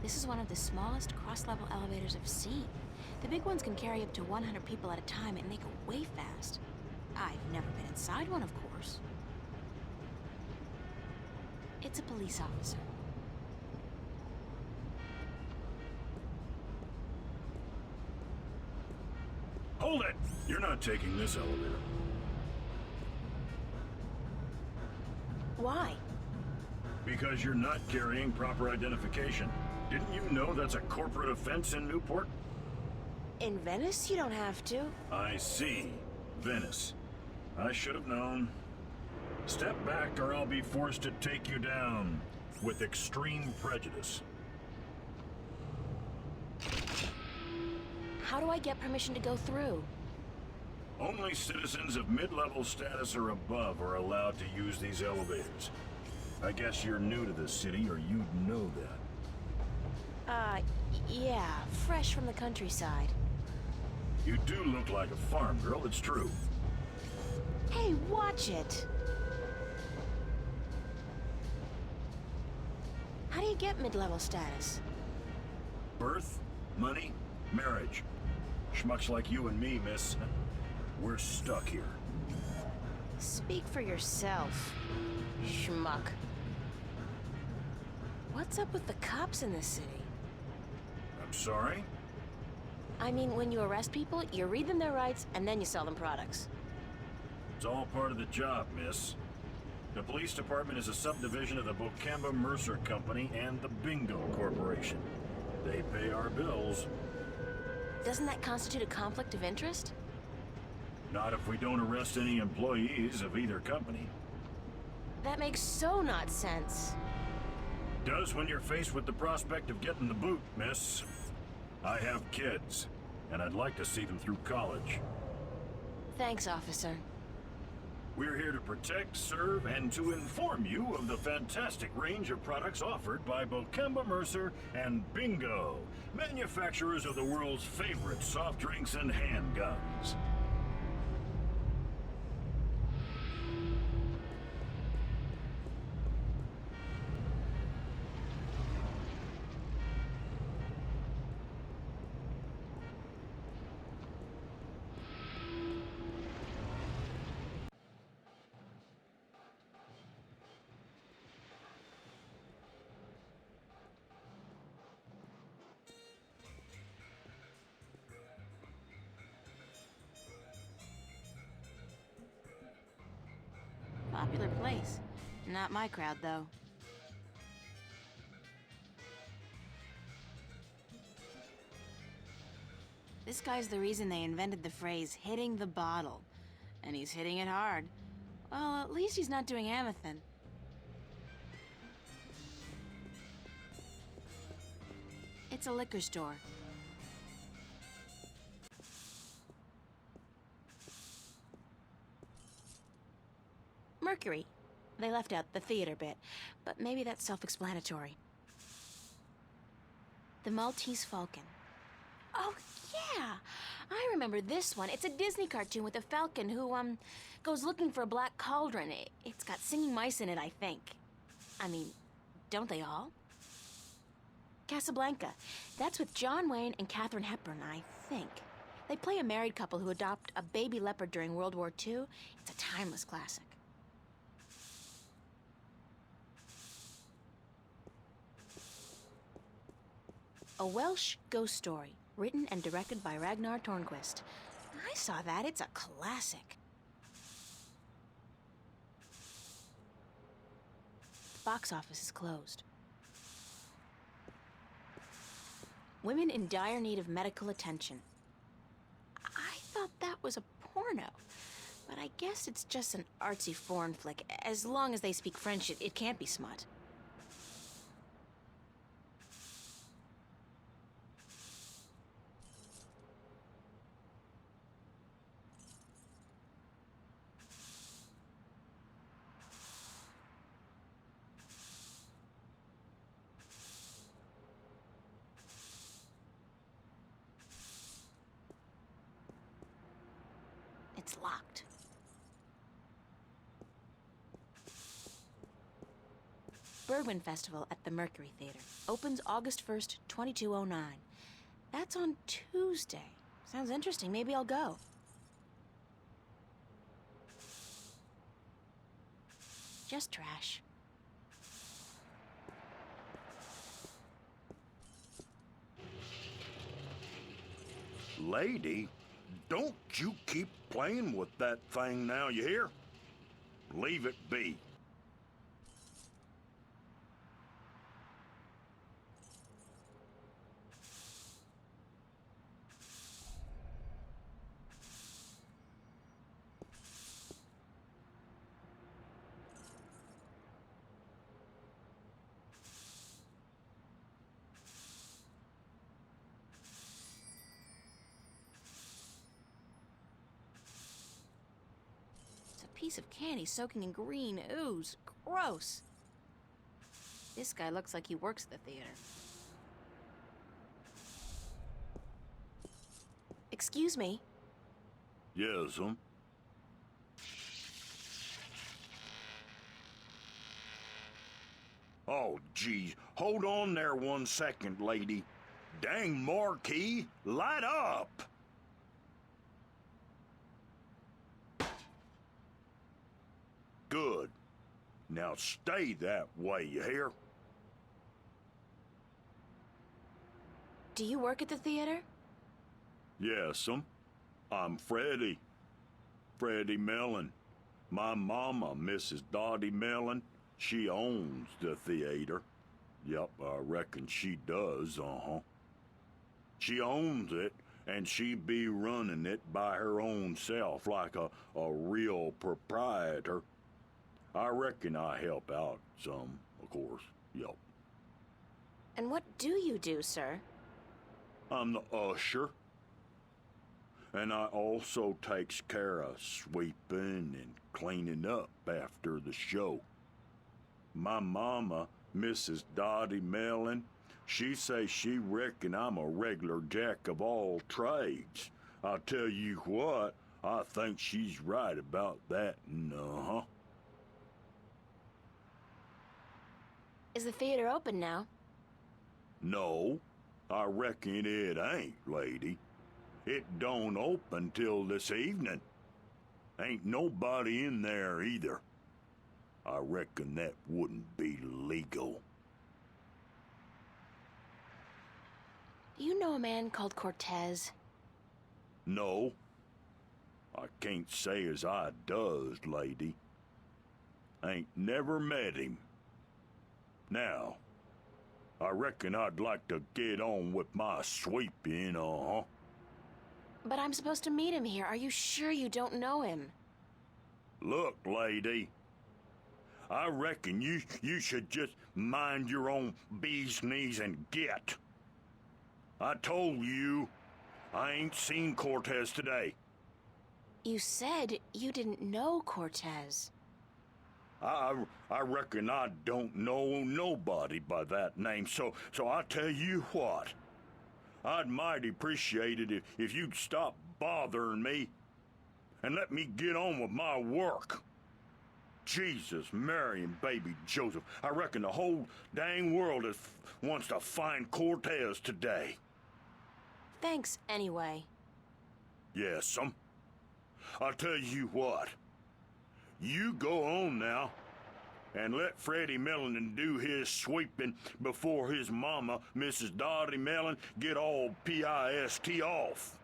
This is one of the smallest cross-level elevators I've seen. The big ones can carry up to 100 people at a time and they go way fast. I've never been inside one, of course. It's a police officer. Hold it! You're not taking this elevator. Why? Because you're not carrying proper identification. Didn't you know that's a corporate offense in Newport? In Venice, you don't have to. I see. Venice. I should have known. Step back or I'll be forced to take you down with extreme prejudice. How do I get permission to go through? Only citizens of mid-level status or above are allowed to use these elevators. I guess you're new to this city or you'd know that. Yeah, fresh from the countryside. You do look like a farm girl, it's true. Hey, watch it! How do you get mid-level status? Birth, money, marriage. Schmucks like you and me, miss. We're stuck here. Speak for yourself, schmuck. What's up with the cops in this city? I'm sorry? I mean, when you arrest people, you read them their rights, and then you sell them products. It's all part of the job, miss. The police department is a subdivision of the Bocamba Mercer Company and the Bingo Corporation. They pay our bills. Doesn't that constitute a conflict of interest? Not if we don't arrest any employees of either company. That makes so not sense. Does when you're faced with the prospect of getting the boot, miss. I have kids, and I'd like to see them through college. Thanks, officer. We're here to protect, serve, and to inform you of the fantastic range of products offered by Bokemba Mercer and Bingo, manufacturers of the world's favorite soft drinks and handguns. Popular place. Not my crowd, though. This guy's the reason they invented the phrase, hitting the bottle. And he's hitting it hard. Well, at least he's not doing Amethyst. It's a liquor store. Mercury. They left out the theater bit, but maybe that's self-explanatory. The Maltese Falcon. Oh, yeah! I remember this one. It's a Disney cartoon with a falcon who, goes looking for a black cauldron. It's got singing mice in it, I think. I mean, don't they all? Casablanca. That's with John Wayne and Katharine Hepburn, I think. They play a married couple who adopt a baby leopard during World War II. It's a timeless classic. A Welsh ghost story, written and directed by Ragnar Tornquist. I saw that. It's a classic. The box office is closed. Women in dire need of medical attention. I thought that was a porno, but I guess it's just an artsy foreign flick. As long as they speak French, it can't be smut. It's locked. Bergman Festival at the Mercury Theater. Opens August 1st, 2209. That's on Tuesday. Sounds interesting. Maybe I'll go. Just trash. Lady, don't you keep playing with that thing now, you hear? Leave it be. Piece of candy soaking in green ooze. Gross. This guy looks like he works at the theater. Excuse me. Yes, Oh, geez. Hold on there 1 second, lady. Dang marquee, light up! Good. Now stay that way, you hear? Do you work at the theater? Yes, I'm Freddie. Freddie Mellon. My mama, Mrs. Dottie Mellon, she owns the theater. Yep, I reckon she does, She owns it, and she be running it by her own self like a real proprietor. I reckon I help out some, of course, yep. And what do you do, sir? I'm the usher. And I also takes care of sweeping and cleaning up after the show. My mama, Mrs. Dottie Mellon, she say she reckon I'm a regular jack of all trades. I'll tell you what, I think she's right about that, uh-huh. Is the theater open now? No, I reckon it ain't, lady. It don't open till this evening. Ain't nobody in there either. I reckon that wouldn't be legal. Do you know a man called Cortez? No, I can't say as I does, lady. Ain't never met him. Now, I reckon I'd like to get on with my sweeping, uh-huh. But I'm supposed to meet him here. Are you sure you don't know him? Look, lady, I reckon you should just mind your own bee's knees and get. I told you, I ain't seen Cortez today. You said you didn't know Cortez. I reckon I don't know nobody by that name, so I tell you what. I'd mighty appreciate it if you'd stop bothering me and let me get on with my work. Jesus, Mary, and baby Joseph, I reckon the whole dang world wants to find Cortez today. Thanks, anyway. Yes'm. I'll tell you what. You go on now and let Freddie Mellon do his sweeping before his mama, Mrs. Dottie Mellon, get all pissed off.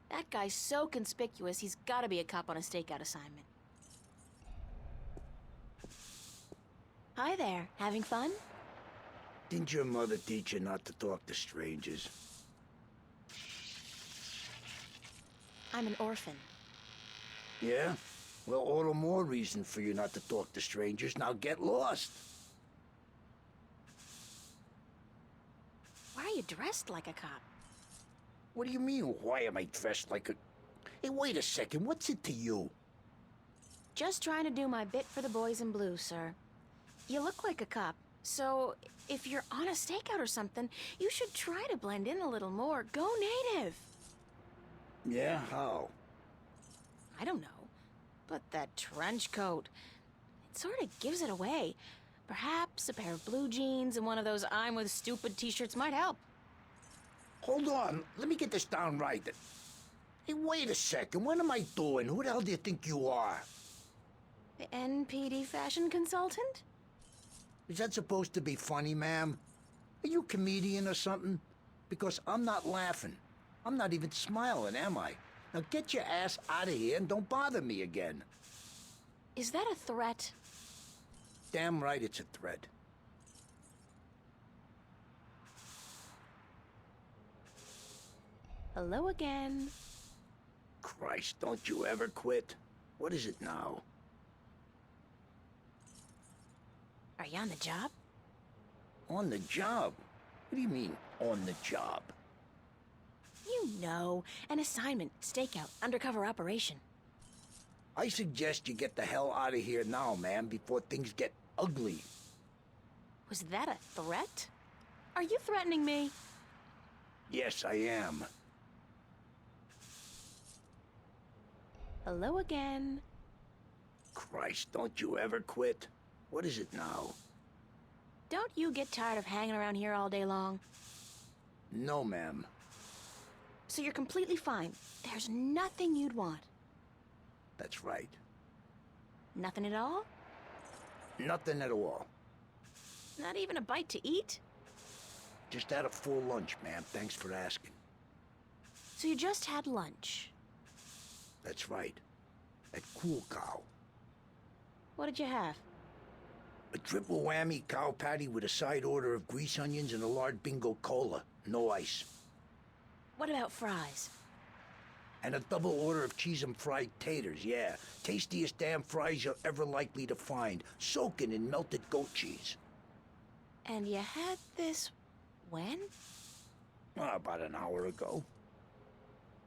That guy's so conspicuous, he's gotta be a cop on a stakeout assignment. Hi there, having fun? Didn't your mother teach you not to talk to strangers? I'm an orphan. Yeah? Well, all the more reason for you not to talk to strangers. Now get lost. Why are you dressed like a cop? What do you mean, why am I dressed like a... Hey, wait a second, what's it to you? Just trying to do my bit for the boys in blue, sir. You look like a cop, so if you're on a stakeout or something, you should try to blend in a little more. Go native. Yeah, how? I don't know, but that trench coat, it sort of gives it away. Perhaps a pair of blue jeans and one of those I'm with stupid t-shirts might help. Hold on, let me get this down right. Hey, wait a second, what am I doing? Who the hell do you think you are? The NPD fashion consultant? Is that supposed to be funny, ma'am? Are you a comedian or something? Because I'm not laughing. I'm not even smiling, am I? Now get your ass out of here and don't bother me again. Is that a threat? Damn right it's a threat. Hello again. Christ, don't you ever quit. What is it now? Are you on the job? On the job? What do you mean, on the job? You know, an assignment, stakeout, undercover operation. I suggest you get the hell out of here now, ma'am, before things get ugly. Was that a threat? Are you threatening me? Yes, I am. Hello again. Christ, don't you ever quit. What is it now? Don't you get tired of hanging around here all day long? No, ma'am. So you're completely fine. There's nothing you'd want. That's right. Nothing at all? Nothing at all. Not even a bite to eat? Just had a full lunch, ma'am. Thanks for asking. So you just had lunch? That's right. At Cool Cow. What did you have? A triple whammy cow patty with a side order of grease onions and a large bingo cola. No ice. What about fries? And a double order of cheese and fried taters, yeah. Tastiest damn fries you're ever likely to find. Soaking in melted goat cheese. And you had this when? About an hour ago.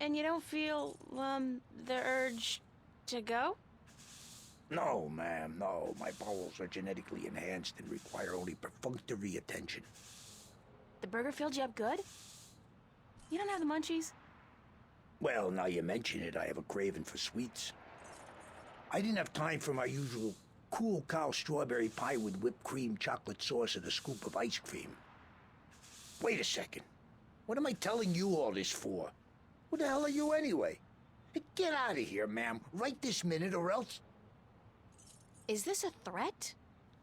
And you don't feel, the urge to go? No, ma'am, no. My bowels are genetically enhanced and require only perfunctory attention. The burger filled you up good? You don't have the munchies? Well, now you mention it, I have a craving for sweets. I didn't have time for my usual cool cow strawberry pie with whipped cream, chocolate sauce, and a scoop of ice cream. Wait a second. What am I telling you all this for? Who the hell are you anyway? Get out of here, ma'am, right this minute, or else... Is this a threat?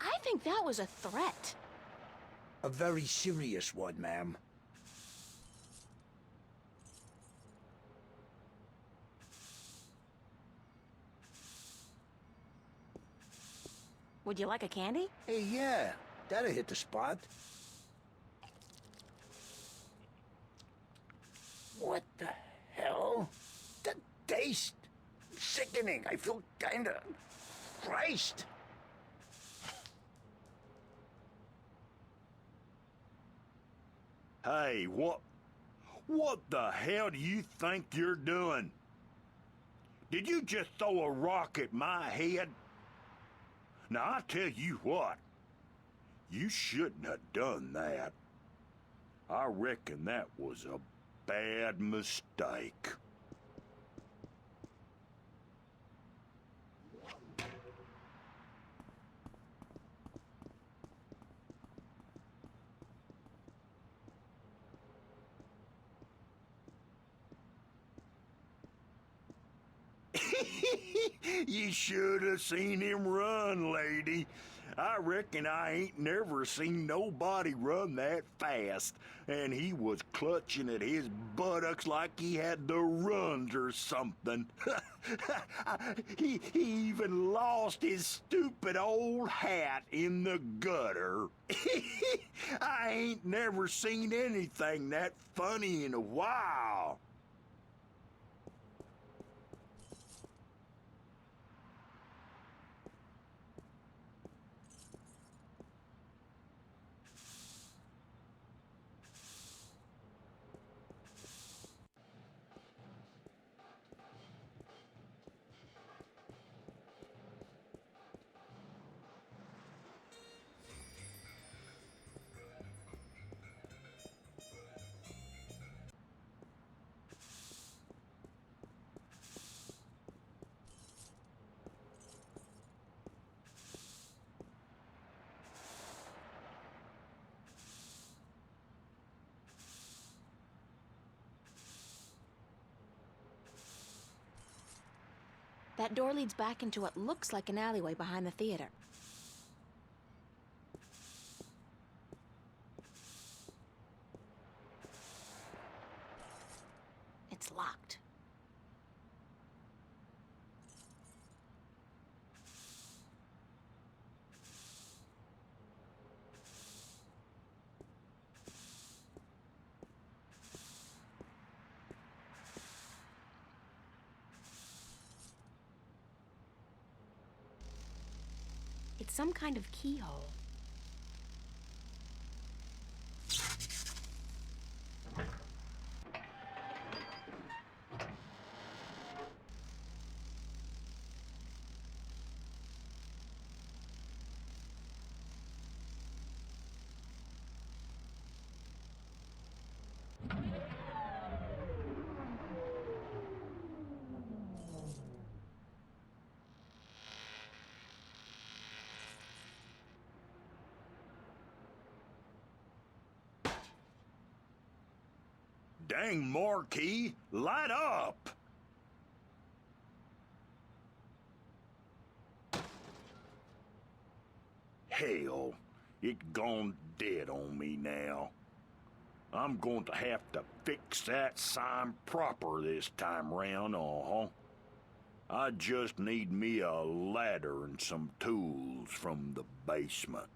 I think that was a threat. A very serious one, ma'am. Would you like a candy? Hey, yeah, that'll hit the spot. What the hell? The taste! Sickening. I feel kinda... Christ! Hey, what the hell do you think you're doing? Did you just throw a rock at my head? Now, I tell you what, you shouldn't have done that. I reckon that was a bad mistake. You should have seen him run, lady. I reckon I ain't never seen nobody run that fast. And he was clutching at his buttocks like he had the runs or something. He even lost his stupid old hat in the gutter. I ain't never seen anything that funny in a while. That door leads back into what looks like an alleyway behind the theater. It's locked. It's some kind of keyhole. Dang, Marquis, light up! Hell, it gone dead on me now. I'm going to have to fix that sign proper this time round, I just need me a ladder and some tools from the basement.